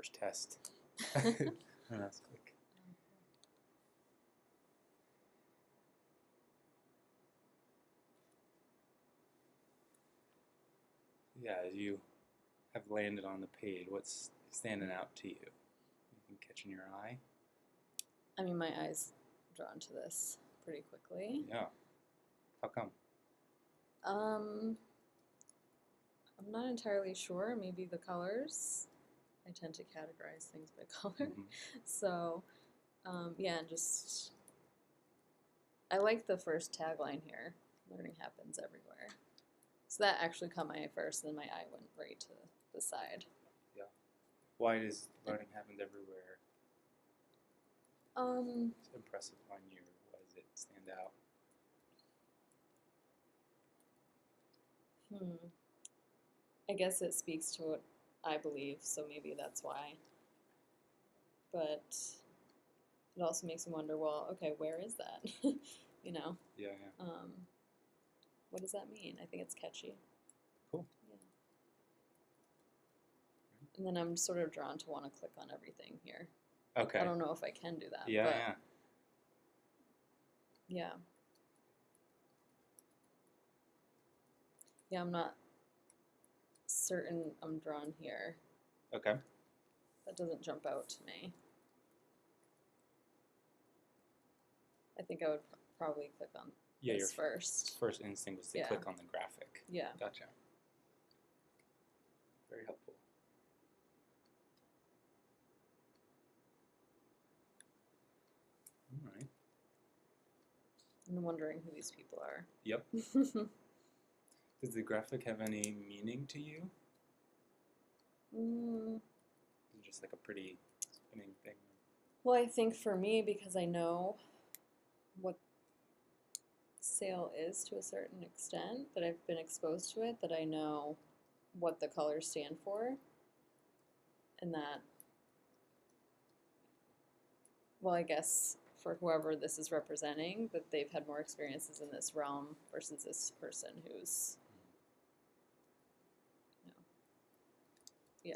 first test. That's quick. Yeah, as you have landed on the page, what's standing out to you? Anything catching your eye? I mean, my eye's drawn to this pretty quickly. Yeah. How come? I'm not entirely sure. Maybe the colors. I tend to categorize things by color. So, yeah, just I like the first tagline here. Learning happens everywhere. So that actually caught my eye first, and then my eye went right to the side. Yeah. Why does learning happen everywhere impressive on you? Why does it stand out? I guess it speaks to what I believe, so maybe that's why. But it also makes me wonder, well, okay, where is that? You know? Yeah. What does that mean? I think it's catchy. Cool. Yeah. And then I'm sort of drawn to want to click on everything here. Okay. I don't know if I can do that. Yeah, but yeah. Yeah. Yeah, I'm not certain I'm drawn here. Okay. That doesn't jump out to me. I think I would probably click on this first. First instinct was to click on the graphic. Yeah. Gotcha. Very helpful. All right. I'm wondering who these people are. Yep. Does the graphic have any meaning to you? Is it just like a pretty spinning thing? Well, I think for me, because I know what sale is to a certain extent, that I've been exposed to it, that I know what the colors stand for, and that, well, I guess for whoever this is representing, that they've had more experiences in this realm versus this person who's, yeah.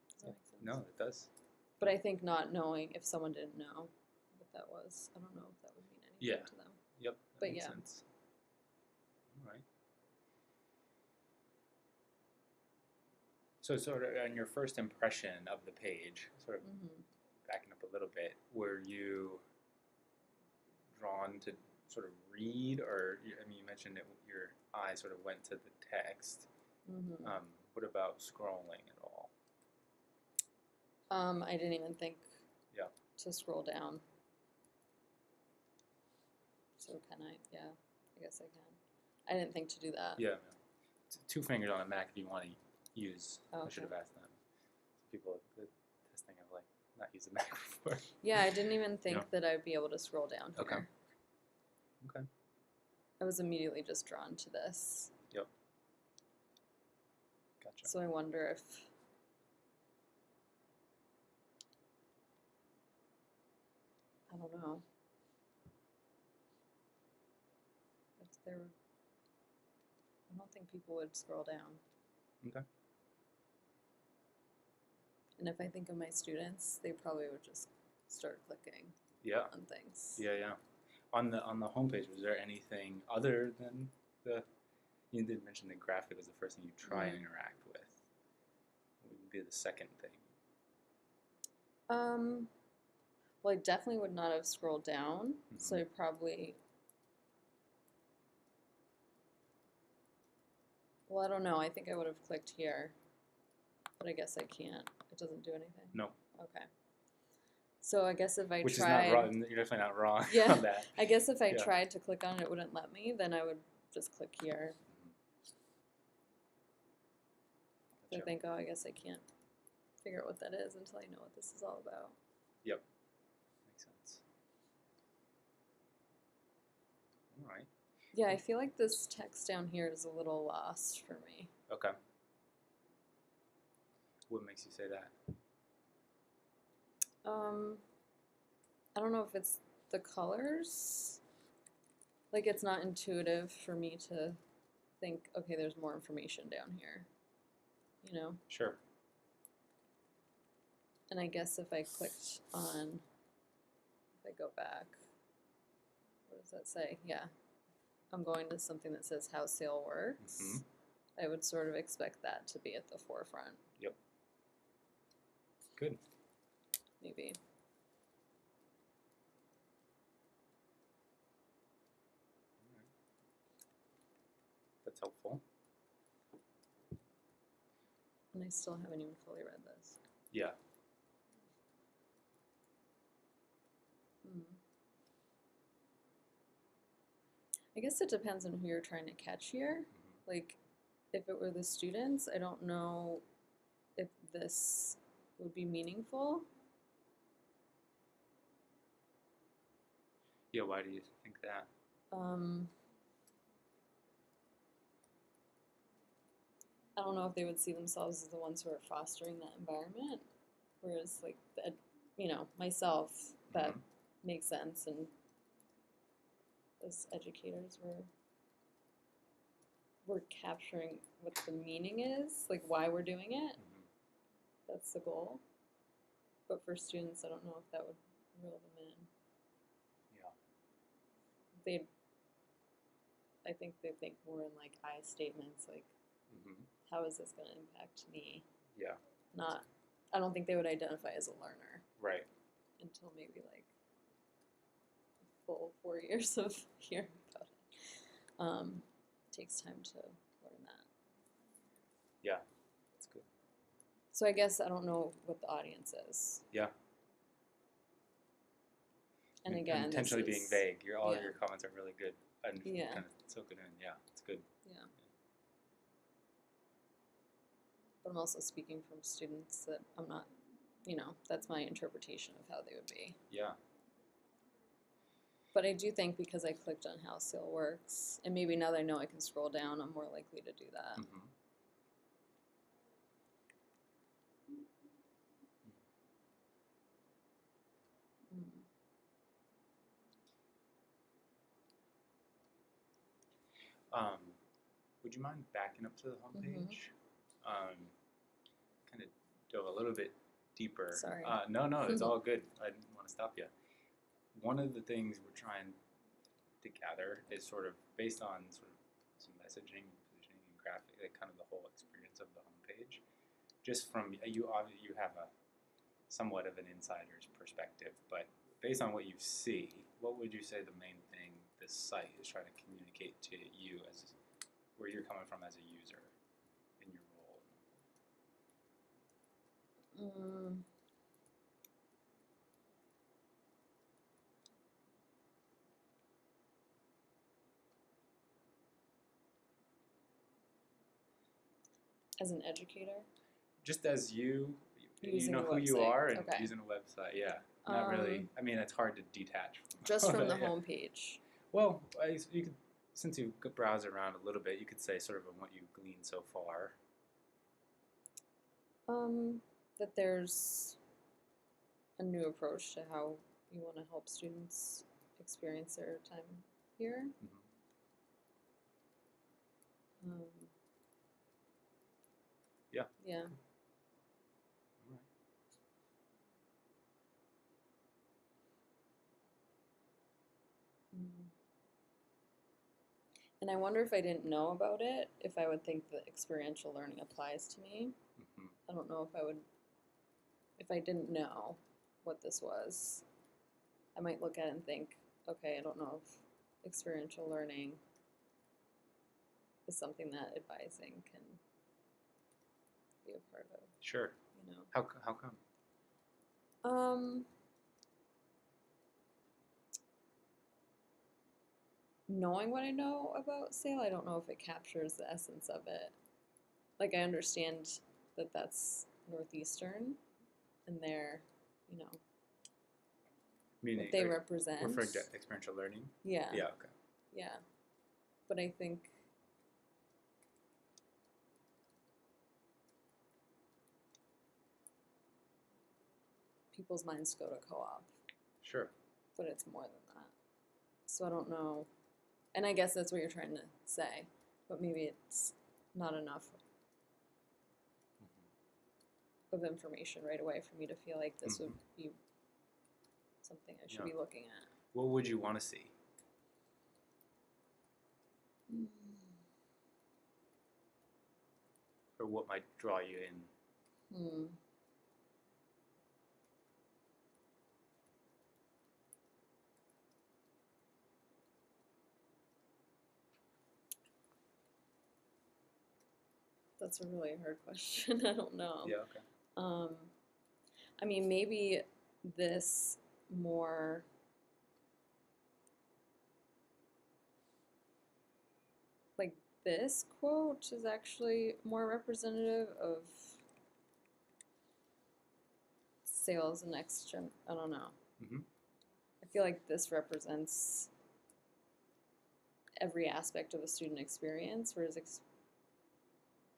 Does that make sense? No, it does. But I think not knowing, if someone didn't know what that was, I don't know if that would mean anything to them. Yep. But makes sense. All right. So sort of on your first impression of the page, sort of backing up a little bit, were you drawn to sort of read, or I mean, you mentioned that your eye sort of went to the text. What about scrolling at all? I didn't even think to scroll down. So can I? Yeah, I guess I can. I didn't think to do that. Yeah. Two fingers on a Mac if you want to use. Oh, I should have asked them. People at the testing have like not used a Mac before. Yeah, I didn't even think that I'd be able to scroll down here. Okay. I was immediately just drawn to this. Yep. Gotcha. So I wonder if I don't know. If there, I don't think people would scroll down. Okay. And if I think of my students, they probably would just start clicking on things. Yeah. On the homepage, was there anything other than you did mention the graphic was the first thing you try and interact with. What would be the second thing? Well, I definitely would not have scrolled down, so I probably, well, I don't know. I think I would have clicked here, but I guess I can't. It doesn't do anything. No. Okay. So I guess if I Which tried, is not wrong. You're definitely not wrong on that. I guess if I tried to click on it, it wouldn't let me. Then I would just click here. Gotcha. I think, oh, I guess I can't figure out what that is until I know what this is all about. Yep. Makes sense. All right. Yeah, I feel like this text down here is a little lost for me. Okay. What makes you say that? I don't know if it's the colors. Like, it's not intuitive for me to think, okay, there's more information down here. You know? Sure. And I guess if I clicked on, if I go back, what does that say? Yeah, I'm going to something that says how sale works. I would sort of expect that to be at the forefront. Yep. Good. Maybe. That's helpful. And I still haven't even fully read this. Yeah. I guess it depends on who you're trying to catch here. Like, if it were the students, I don't know if this would be meaningful. Yeah, why do you think that? I don't know if they would see themselves as the ones who are fostering that environment, whereas, like, myself, that makes sense, and as educators, we're capturing what the meaning is, like why we're doing it. That's the goal. But for students, I don't know if that would reel them in. Yeah. I think they think more in like I statements, like how is this going to impact me? Yeah. I don't think they would identify as a learner. Right. Until maybe like full 4 years of hearing about it. It takes time to learn that. Yeah, that's good. So I guess I don't know what the audience is. Yeah. And again, intentionally being vague. All yeah. your comments are really good and Yeah. kind of soak it in. Yeah, it's good. Yeah. But I'm also speaking from students that I'm not, that's my interpretation of how they would be. Yeah. But I do think because I clicked on how sale works, and maybe now that I know I can scroll down, I'm more likely to do that. Would you mind backing up to the homepage? Kind of dove a little bit deeper. Sorry. No, it's all good. I didn't want to stop you. One of the things we're trying to gather is sort of based on sort of some messaging, positioning, and graphic, like kind of the whole experience of the homepage. Just from you have a somewhat of an insider's perspective, but based on what you see, what would you say the main thing this site is trying to communicate to you as where you're coming from as a user in your role? As an educator? Just as you know who website. you are and Okay. using a website, yeah. Not really. I mean, it's hard to detach. Just from the yeah. homepage. Well, you could, since you could browse around a little bit, you could say sort of on what you've gleaned so far. That there's a new approach to how you want to help students experience their time here. Yeah. Yeah. All right. And I wonder if I didn't know about it, if I would think that experiential learning applies to me. I don't know if I didn't know what this was, I might look at it and think, okay, I don't know if experiential learning is something that advising can be a part of. Sure. How come? Knowing what I know about SAIL, I don't know if it captures the essence of it. Like, I understand that that's Northeastern, and they're, Meaning what they represent. Referring to experiential learning? Yeah. Yeah, okay. Yeah. But I think people's minds go to co-op. Sure. But it's more than that. So I don't know. And I guess that's what you're trying to say. But maybe it's not enough. of information right away for me to feel like this would Mm-hmm. be something I should Yeah. be looking at. What would you want to see? Or what might draw you in? Hmm. That's a really hard question. I don't know. Yeah, okay. I mean, maybe this more like this quote is actually more representative of sales and next gen. I don't know. Mm-hmm. I feel like this represents every aspect of a student experience, whereas,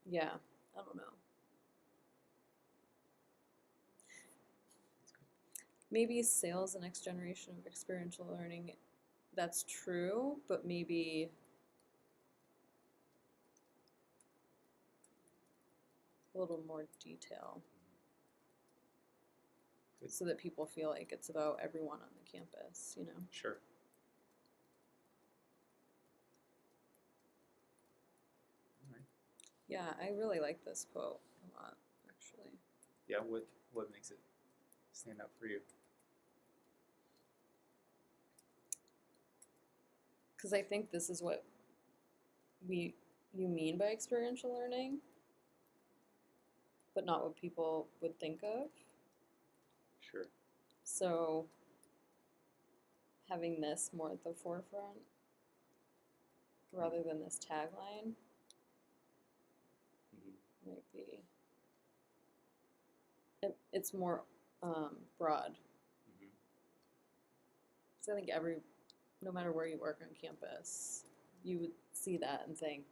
yeah, I don't know. Maybe sales and next generation of experiential learning, that's true, but maybe a little more detail Good. so that people feel like it's about everyone on the campus, you know? Sure. All right. Yeah, I really like this quote a lot, actually. Yeah, what makes it stand out for you? Because I think this is what you mean by experiential learning, but not what people would think of. Sure. So having this more at the forefront rather than this tagline Mm-hmm. might be. It's more broad. Mm-hmm. So I think no matter where you work on campus, you would see that and think,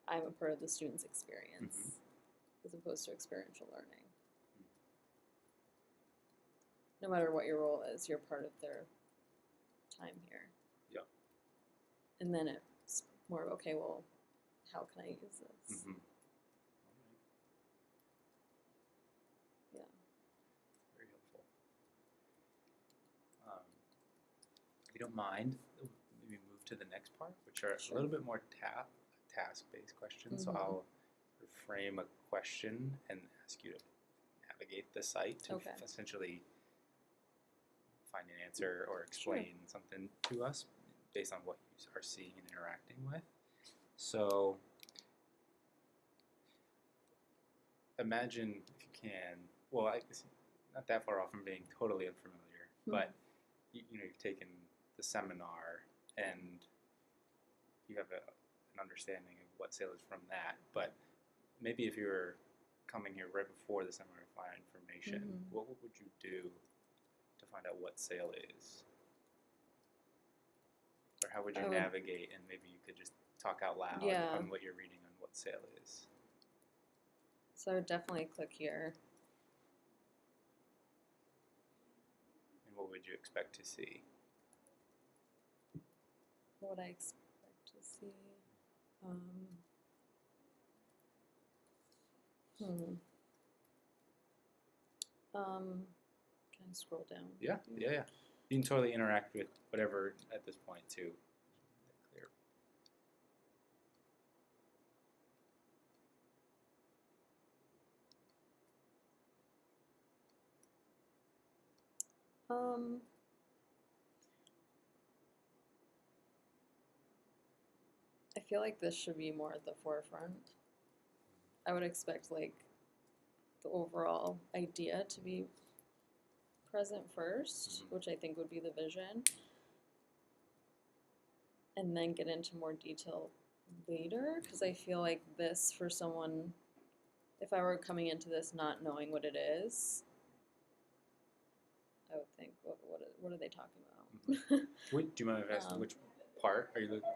I'm a part of the student's experience, as opposed to experiential learning. No matter what your role is, you're part of their time here. Yeah. And then it's more of, okay, well, how can I use this? Mm-hmm. Yeah. Very helpful. If you don't mind, maybe move to the next part, which are Sure. a little bit more task-based questions. So Mhm. I'll frame a question and ask you to navigate the site to Okay. essentially find an answer or explain something to us based on what you are seeing and interacting with. So imagine, if you can, well, it's not that far off from being totally unfamiliar, but you've taken the seminar and you have an understanding of what SAIL is from that. But maybe if you were coming here right before the seminar to find information, what would you do to find out what SAIL is? Or how would you navigate? And maybe you could just talk out loud on what you're reading on what SAIL is. So I would definitely click here. And what would you expect to see? What would I expect to see? Can I scroll down? Yeah. You can totally interact with whatever at this point too. Clear. I feel like this should be more at the forefront. I would expect like the overall idea to be present first, which I think would be the vision, and then get into more detail later, because I feel like this, for someone, if I were coming into this not knowing what it is, I would think, what are they talking about? Do you mind if I ask which part are you looking?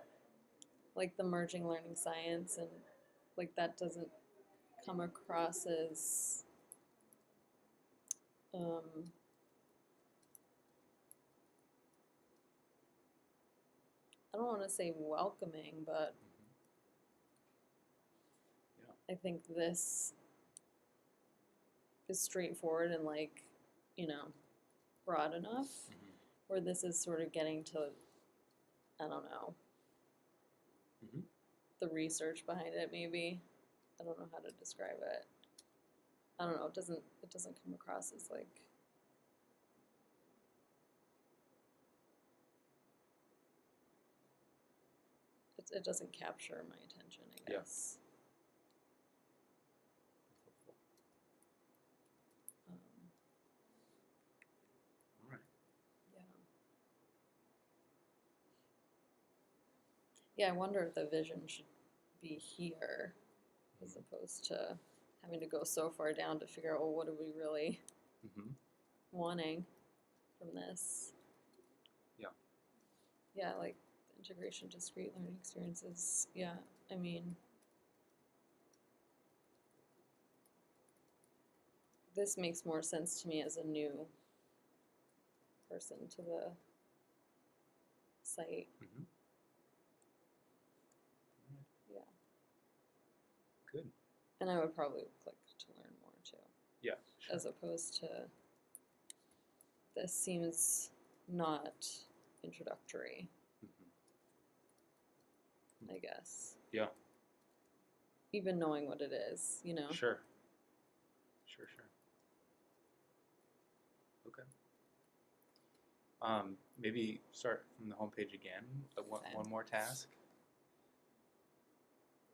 Like the merging learning science, and like that doesn't come across as I don't want to say welcoming, but I think this is straightforward and like, you know, broad enough, Mhm. where this is sort of getting to, I don't know, Mhm. the research behind it maybe. I don't know how to describe it. I don't know, it doesn't come across as like it doesn't capture my attention, I Yeah. guess. Um, All right. yeah. Yeah, I wonder if the vision should be here as opposed to having to go so far down to figure out, well, what are we really Mm-hmm. wanting from this? Yeah. Yeah, like integration discrete learning experiences. Yeah, I mean, this makes more sense to me as a new person to the site. Mm-hmm. Yeah. Good. And I would probably click to learn more too. Yeah. Sure. As opposed to this seems not introductory, Mm-hmm. I guess. Yeah. Even knowing what it is, you know? Sure. Sure. Okay. Maybe start from the homepage again. Okay. One more task,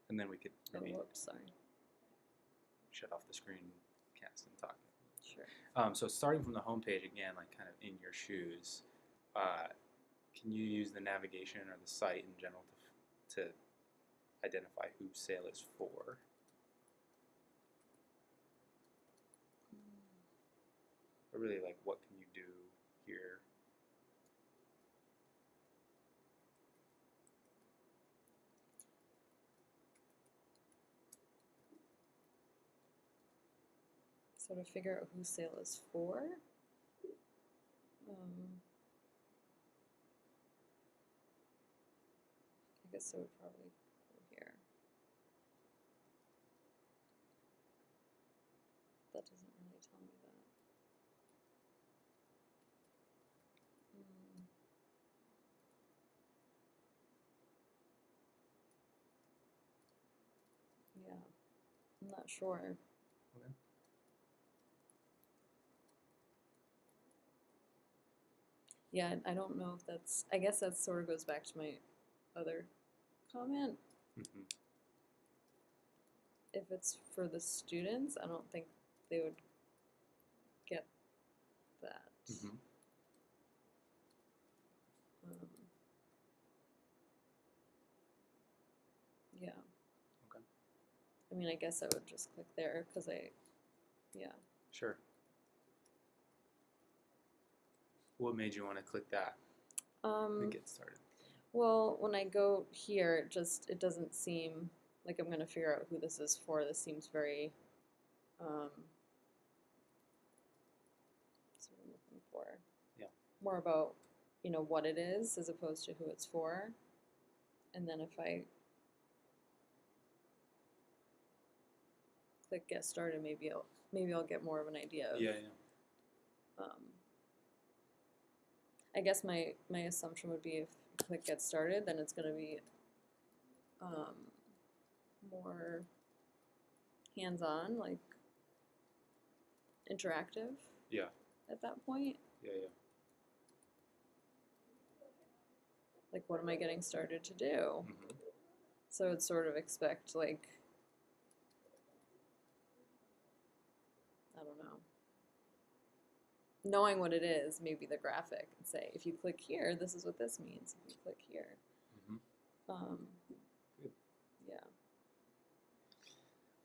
and then we could maybe Oh, whoops, sorry. shut off the screen, cast, and talk. Sure. So starting from the homepage again, like kind of in your shoes, can you use the navigation or the site in general to identify who Sail is for? Or really, like, what can you do here? So to figure out who Sail is for, I guess I would probably go here. That doesn't really tell me that. Yeah, I'm not sure. Okay. Yeah, I don't know if that's, I guess that sort of goes back to my other comment. Mm-hmm. If it's for the students, I don't think they would get that. Mm-hmm. Yeah. Okay. I mean, I guess I would just click there because yeah. Sure. What made you want to click that to get started? Well, when I go here, it doesn't seem like I'm going to figure out who this is for. This seems very, that's what I'm looking for. Yeah. More about, you know, what it is as opposed to who it's for. And then if I click get started, maybe I'll get more of an idea of. Yeah. I guess my assumption would be if you click get started, then it's going to be more hands-on, like interactive. Yeah. At that point. Yeah. Like, what am I getting started to do? Mm-hmm. So I'd sort of expect, like, I don't know, knowing what it is, maybe the graphic, and say, if you click here, this is what this means. If you click here. Mm-hmm. Good. Yeah.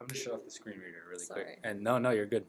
I'm going to shut off the screen reader really Sorry. quick. And no, you're good.